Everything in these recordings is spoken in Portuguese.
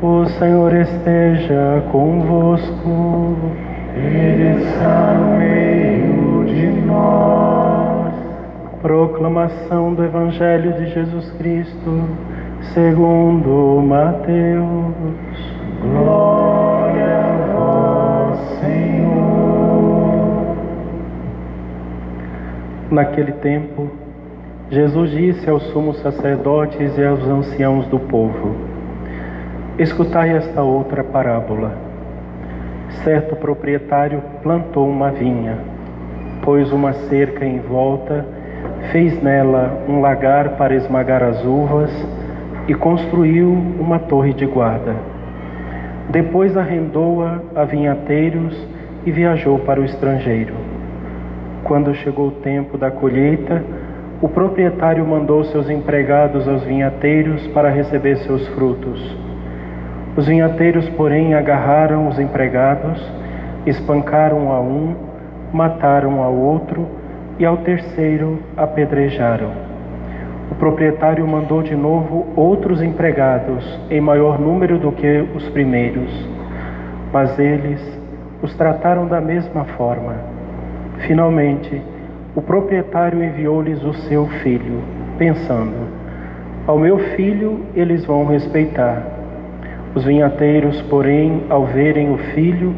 O Senhor esteja convosco. Ele está no meio de nós. Proclamação do Evangelho de Jesus Cristo, segundo Mateus. Glória a vós, Senhor. Naquele tempo, Jesus disse aos sumos sacerdotes e aos anciãos do povo: escutai esta outra parábola. Certo proprietário plantou uma vinha, pôs uma cerca em volta, fez nela um lagar para esmagar as uvas e construiu uma torre de guarda. Depois arrendou-a a vinhateiros e viajou para o estrangeiro. Quando chegou o tempo da colheita, o proprietário mandou seus empregados aos vinhateiros para receber seus frutos. Os vinhateiros, porém, agarraram os empregados, espancaram a um, mataram ao outro e ao terceiro apedrejaram. O proprietário mandou de novo outros empregados, em maior número do que os primeiros, mas eles os trataram da mesma forma. Finalmente, o proprietário enviou-lhes o seu filho, pensando: ao meu filho eles vão respeitar. Os vinhateiros, porém, ao verem o filho,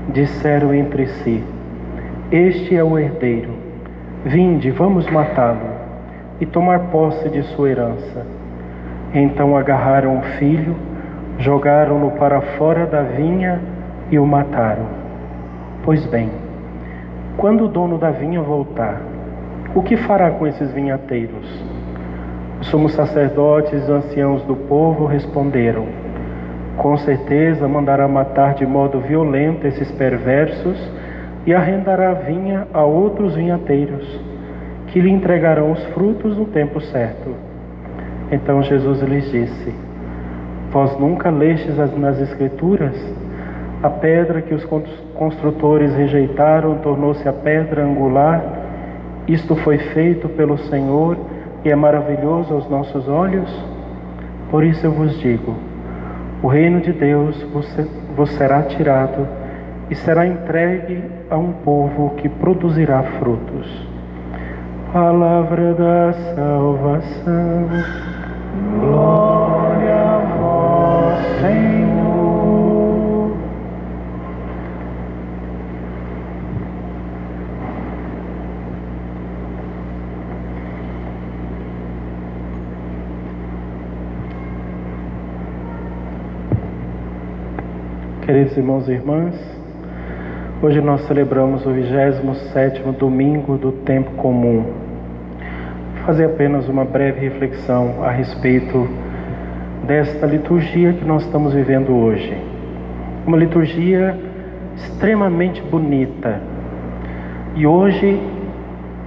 disseram entre si: este é o herdeiro. Vinde, vamos matá-lo e tomar posse de sua herança. Então agarraram o filho, jogaram-no para fora da vinha e o mataram. Pois bem, quando o dono da vinha voltar, o que fará com esses vinhateiros? Os sumos sacerdotes e os anciãos do povo responderam: com certeza mandará matar de modo violento esses perversos e arrendará a vinha a outros vinhateiros, que lhe entregarão os frutos no tempo certo. Então Jesus lhes disse: vós nunca lestes nas Escrituras? A pedra que os construtores rejeitaram tornou-se a pedra angular. Isto foi feito pelo Senhor e é maravilhoso aos nossos olhos? Por isso eu vos digo: o reino de Deus vos será tirado e será entregue a um povo que produzirá frutos. Palavra da salvação. Glória a vós, Senhor. Queridos irmãos e irmãs, hoje nós celebramos o 27º domingo do tempo comum. Vou fazer apenas uma breve reflexão a respeito desta liturgia que nós estamos vivendo hoje. Uma liturgia extremamente bonita. E hoje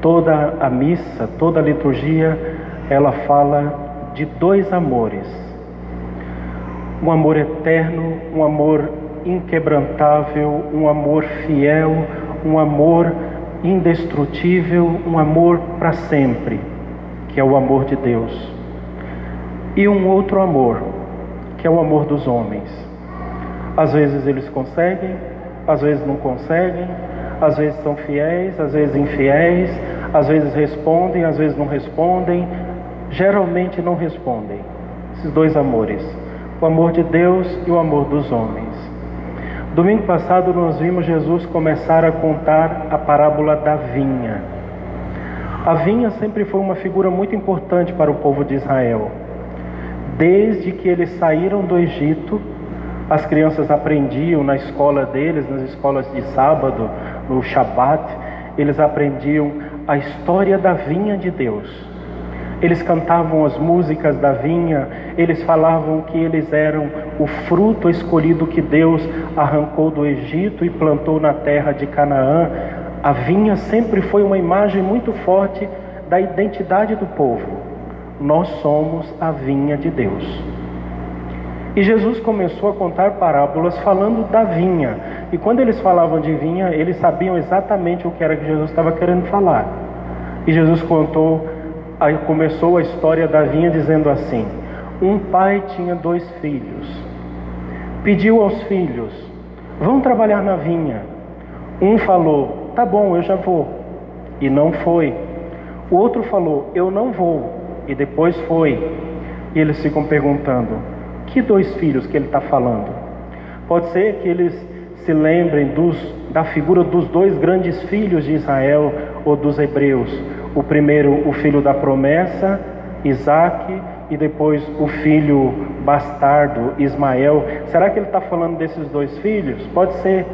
toda a missa, toda a liturgia, ela fala de dois amores. Um amor eterno, um amor inquebrantável, um amor fiel, um amor indestrutível, um amor para sempre, que é o amor de Deus. E um outro amor, que é o amor dos homens. Às vezes eles conseguem, às vezes não conseguem, às vezes são fiéis, às vezes infiéis, às vezes respondem, às vezes não respondem, geralmente não respondem. Esses dois amores, o amor de Deus e o amor dos homens. Domingo passado nós vimos Jesus começar a contar a parábola da vinha. A vinha sempre foi uma figura muito importante para o povo de Israel. Desde que eles saíram do Egito, as crianças aprendiam na escola deles, nas escolas de sábado, no Shabat, eles aprendiam a história da vinha de Deus. Eles cantavam as músicas da vinha, eles falavam que eles eram o fruto escolhido que Deus arrancou do Egito e plantou na terra de Canaã. A vinha sempre foi uma imagem muito forte da identidade do povo. Nós somos a vinha de Deus. E Jesus começou a contar parábolas falando da vinha. E quando eles falavam de vinha, eles sabiam exatamente o que era que Jesus estava querendo falar. E Jesus começou a história da vinha dizendo assim: um pai tinha 2 filhos. pediu aos filhos: vão trabalhar na vinha. Um falou: tá bom, eu já vou, e não foi. O outro falou: eu não vou, e depois foi. E eles ficam perguntando: que 2 filhos que ele está falando? Pode ser que eles se lembrem da figura dos 2 grandes filhos de Israel ou dos hebreus. O primeiro, o filho da promessa, Isaque, e depois o filho bastardo, Ismael. Será que ele está falando desses 2 filhos? Pode ser,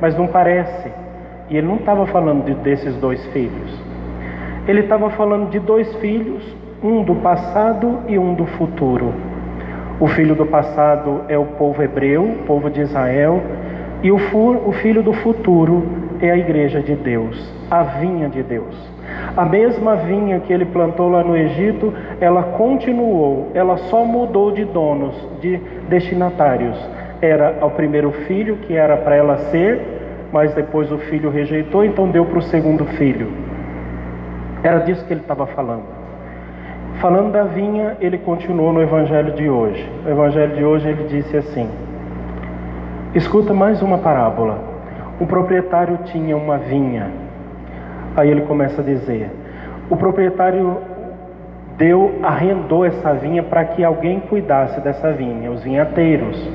mas não parece. E ele não estava falando desses 2 filhos. Ele estava falando de 2 filhos, um do passado e um do futuro. O filho do passado é o povo hebreu, o povo de Israel, e o filho do futuro é a igreja de Deus, a vinha de Deus. A mesma vinha que ele plantou lá no Egito, ela continuou, ela só mudou de donos, de destinatários. Era ao primeiro filho, que era para ela ser, mas depois o filho rejeitou, então deu para o segundo filho. Era disso que ele estava falando. Falando da vinha, ele continuou no evangelho de hoje. No evangelho de hoje ele disse assim: escuta mais uma parábola. Um proprietário tinha uma vinha. Aí ele começa a dizer: o proprietário arrendou essa vinha para que alguém cuidasse dessa vinha, os vinhateiros.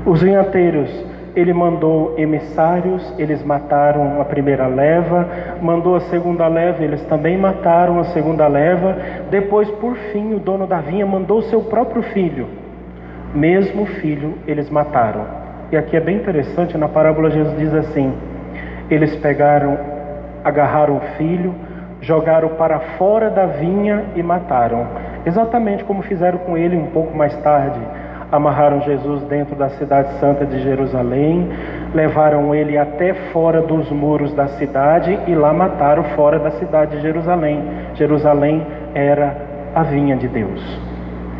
Os vinhateiros, ele mandou emissários, eles mataram a primeira leva, mandou a segunda leva, eles também mataram a segunda leva. Depois, por fim, o dono da vinha mandou seu próprio filho. Mesmo filho, eles mataram. E aqui é bem interessante, na parábola Jesus diz assim: eles agarraram o filho, jogaram para fora da vinha e mataram. Exatamente como fizeram com ele um pouco mais tarde. Amarraram Jesus dentro da cidade santa de Jerusalém, levaram ele até fora dos muros da cidade e lá mataram fora da cidade de Jerusalém. Jerusalém era a vinha de Deus,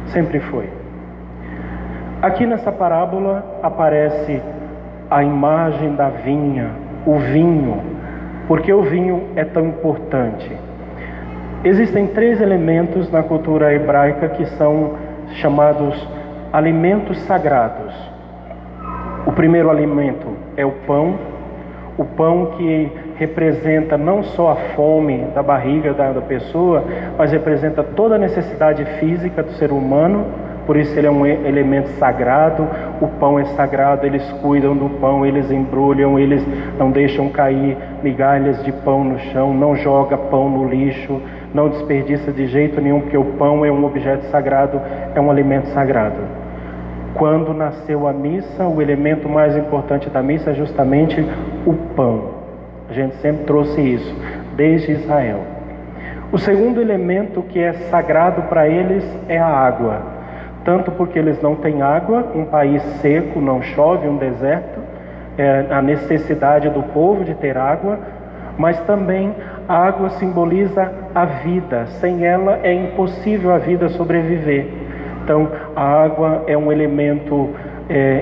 sempre foi. Aqui nessa parábola aparece a imagem da vinha, o vinho. Por que o vinho é tão importante? Existem 3 elementos na cultura hebraica que são chamados alimentos sagrados. O primeiro alimento é o pão que representa não só a fome da barriga da pessoa, mas representa toda a necessidade física do ser humano. Por isso ele é um elemento sagrado. O pão é sagrado, eles cuidam do pão, eles embrulham, eles não deixam cair migalhas de pão no chão, não joga pão no lixo, não desperdiça de jeito nenhum, porque o pão é um objeto sagrado, é um alimento sagrado. Quando nasceu a missa, o elemento mais importante da missa é justamente o pão. A gente sempre trouxe isso, desde Israel. O segundo elemento que é sagrado para eles é a água. Tanto porque eles não têm água, um país seco, não chove, um deserto, é a necessidade do povo de ter água, mas também a água simboliza a vida. Sem ela é impossível a vida sobreviver. Então a água é um elemento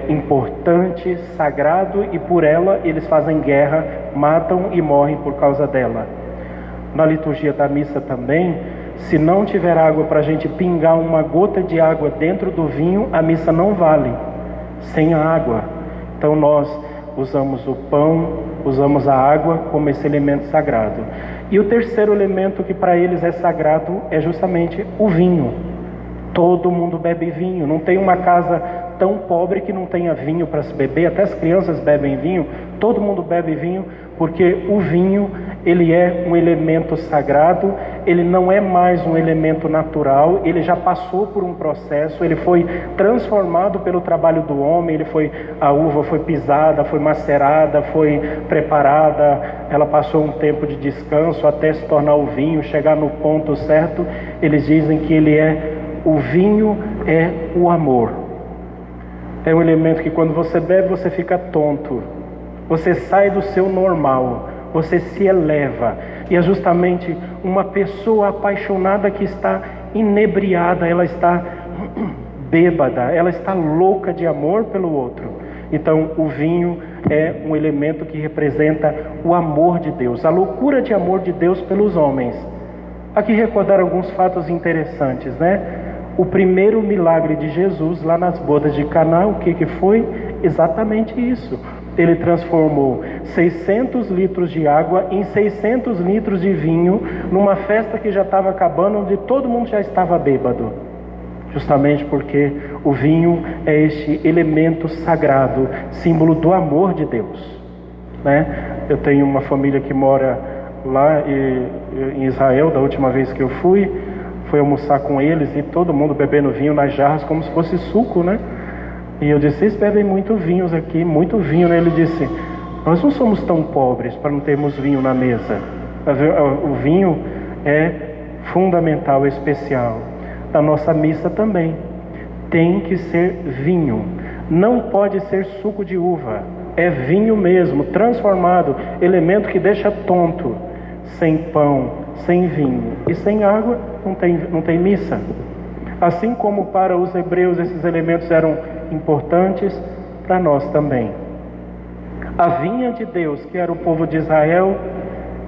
importante, sagrado, e por ela eles fazem guerra, matam e morrem por causa dela. Na liturgia da missa também, se não tiver água para a gente pingar uma gota de água dentro do vinho, a missa não vale sem a água. Então nós usamos o pão, usamos a água como esse elemento sagrado. E o terceiro elemento que para eles é sagrado é justamente o vinho. Todo mundo bebe vinho. Não tem uma casa tão pobre que não tenha vinho para se beber. Até as crianças bebem vinho. Todo mundo bebe vinho, porque o vinho, ele é um elemento sagrado. Ele não é mais um elemento natural. Ele já passou por um processo. Ele foi transformado pelo trabalho do homem. A uva foi pisada, foi macerada, foi preparada. Ela passou um tempo de descanso até se tornar o vinho, chegar no ponto certo. Eles dizem que o vinho é o amor. É um elemento que quando você bebe, você fica tonto. Você sai do seu normal. Você se eleva. E é justamente uma pessoa apaixonada que está inebriada, ela está bêbada, ela está louca de amor pelo outro. Então o vinho é um elemento que representa o amor de Deus, a loucura de amor de Deus pelos homens. Aqui recordar alguns fatos interessantes, né? O primeiro milagre de Jesus lá nas bodas de Caná, o que foi? Exatamente isso. Ele transformou 600 litros de água em 600 litros de vinho, numa festa que já estava acabando, onde todo mundo já estava bêbado. Justamente porque o vinho é este elemento sagrado, símbolo do amor de Deus, né? Eu tenho uma família que mora lá em Israel. Da última vez que eu fui almoçar com eles, e todo mundo bebendo vinho nas jarras como se fosse suco, né? E eu disse: vocês bebem muito vinhos aqui, muito vinho, né? Ele disse: nós não somos tão pobres para não termos vinho na mesa. O vinho é fundamental, é especial. Na nossa missa também tem que ser vinho, não pode ser suco de uva, é vinho mesmo, transformado, elemento que deixa tonto. Sem pão, sem vinho e sem água não tem missa. Assim como para os hebreus esses elementos eram importantes, para nós também. A vinha de Deus, que era o povo de Israel,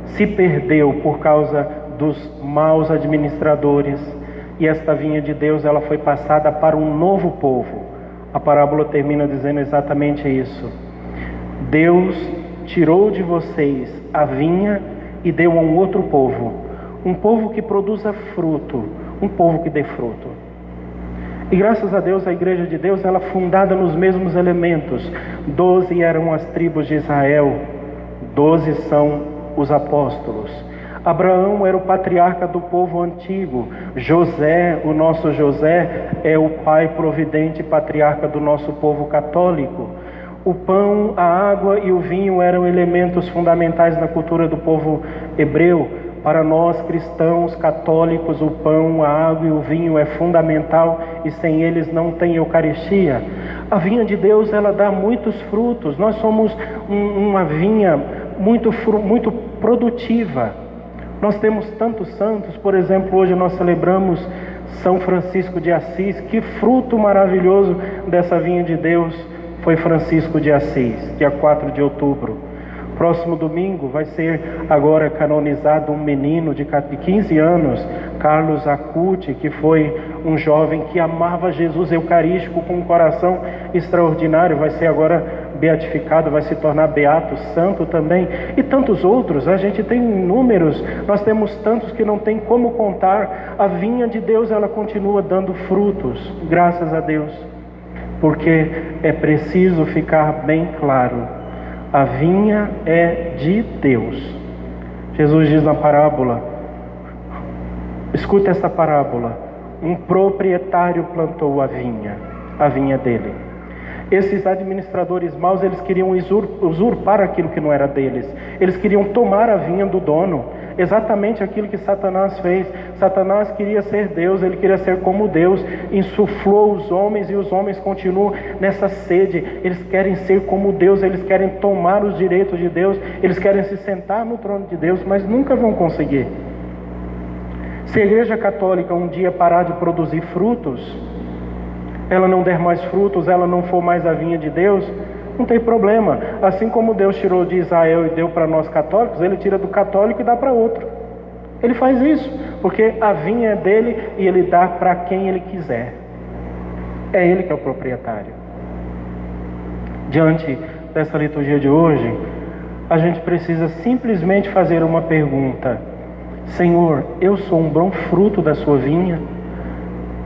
se perdeu por causa dos maus administradores, e esta vinha de Deus, ela foi passada para um novo povo. A parábola termina dizendo exatamente isso: Deus tirou de vocês a vinha e deu a um outro povo, um povo que produza fruto, um povo que dê fruto. E graças a Deus, a igreja de Deus, ela é fundada nos mesmos elementos. 12 eram as tribos de Israel, 12 são os apóstolos. Abraão era o patriarca do povo antigo. José, o nosso José, é o pai providente, patriarca do nosso povo católico. O pão, a água e o vinho eram elementos fundamentais na cultura do povo hebreu. Para nós cristãos católicos, o pão, a água e o vinho é fundamental, e sem eles não tem Eucaristia. A vinha de Deus, ela dá muitos frutos. Nós somos uma vinha muito produtiva. Nós temos tantos santos. Por exemplo, hoje nós celebramos São Francisco de Assis. Que fruto maravilhoso dessa vinha de Deus foi Francisco de Assis, dia 4 de outubro. Próximo domingo vai ser agora canonizado um menino de 15 anos, Carlos Acuti, que foi um jovem que amava Jesus Eucarístico com um coração extraordinário. Vai ser agora beatificado, vai se tornar beato, santo também. E tantos outros, a gente tem inúmeros, nós temos tantos que não tem como contar. A vinha de Deus, ela continua dando frutos, graças a Deus. Porque é preciso ficar bem claro: a vinha é de Deus. Jesus diz na parábola, escuta essa parábola: um proprietário plantou a vinha dele. Esses administradores maus, eles queriam usurpar aquilo que não era deles. Eles queriam tomar a vinha do dono. Exatamente aquilo que Satanás fez. Satanás queria ser Deus, ele queria ser como Deus, insuflou os homens, e os homens continuam nessa sede. Eles querem ser como Deus, eles querem tomar os direitos de Deus, eles querem se sentar no trono de Deus, mas nunca vão conseguir. Se a Igreja Católica um dia parar de produzir frutos, ela não der mais frutos, ela não for mais a vinha de Deus, não tem problema. Assim como Deus tirou de Israel e deu para nós católicos, ele tira do católico e dá para outro. Ele faz isso, porque a vinha é dele e ele dá para quem ele quiser. É ele que é o proprietário. Diante dessa liturgia de hoje, a gente precisa simplesmente fazer uma pergunta: Senhor, eu sou um bom fruto da sua vinha?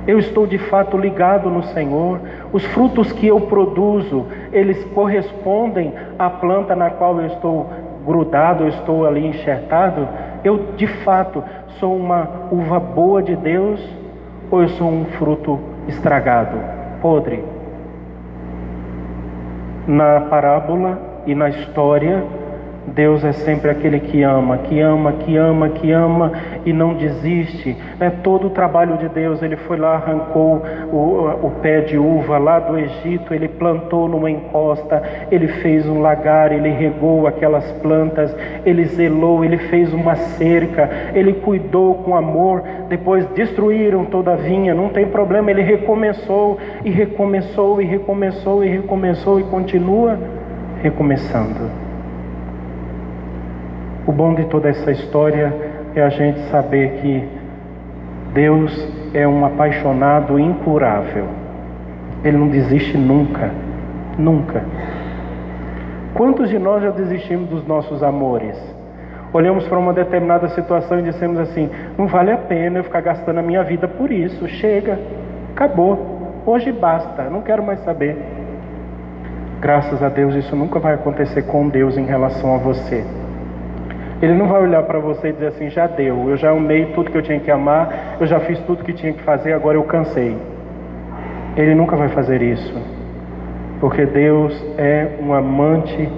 Eu estou de fato ligado no Senhor? Os frutos que eu produzo, eles correspondem à planta na qual eu estou grudado, eu estou ali enxertado? Eu de fato sou uma uva boa de Deus, ou eu sou um fruto estragado, podre? Na parábola e na história, Deus é sempre aquele que ama, que ama, que ama, que ama e não desiste. Todo o trabalho de Deus, ele foi lá, arrancou o pé de uva lá do Egito, ele plantou numa encosta, ele fez um lagar, ele regou aquelas plantas, ele zelou, ele fez uma cerca, ele cuidou com amor. Depois destruíram toda a vinha, não tem problema, ele recomeçou e recomeçou e recomeçou e recomeçou e continua recomeçando. O bom de toda essa história é a gente saber que Deus é um apaixonado incurável. Ele não desiste nunca. Nunca. Quantos de nós já desistimos dos nossos amores? Olhamos para uma determinada situação e dissemos assim: não vale a pena eu ficar gastando a minha vida por isso, chega, acabou, hoje basta, não quero mais saber. Graças a Deus isso nunca vai acontecer com Deus em relação a você. Ele não vai olhar para você e dizer assim: já deu, eu já amei tudo que eu tinha que amar, eu já fiz tudo que tinha que fazer, agora eu cansei. Ele nunca vai fazer isso, porque Deus é um amante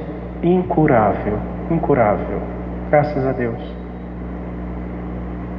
incurável, incurável. Graças a Deus.